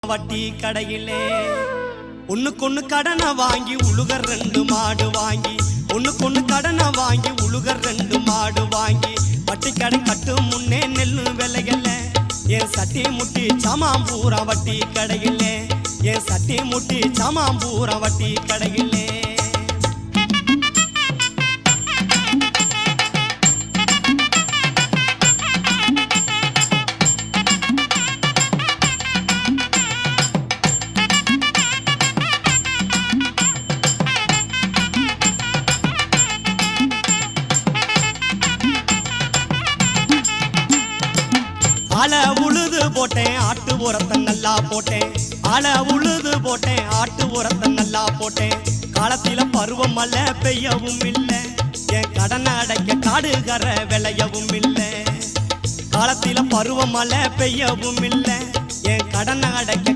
வட்டி கடையிலே ஒண்ணுக்கொண்ணு கடனை வாங்கி உழுகர் 2 மாடு வாங்கி ஒண்ணுக்கொண்ணு கடனை வாங்கி உழுகர் 2 மாடு வாங்கி வட்டி கடை கட்டும் முன்னே நெல்லு விலையில என் சட்டி முட்டி சாமாம்பூரா வட்டி கடையிலே என் சட்டி முட்டி சாமாம்பூரா வட்டி கடையிலே ஆள உழுது போட்டேன் ஆட்டு உரத்தை நல்லா போட்டேன் ஆள உழுது போட்டேன் ஆட்டு உரத்தை நல்லா போட்டேன் காலத்தில பருவம் மழை பெய்யவும் இல்லை என் கடனை அடைக்க காடுகர விளையவும் இல்லை காலத்தில பருவம் மழை பெய்யவும் இல்லை என் கடனை அடைக்க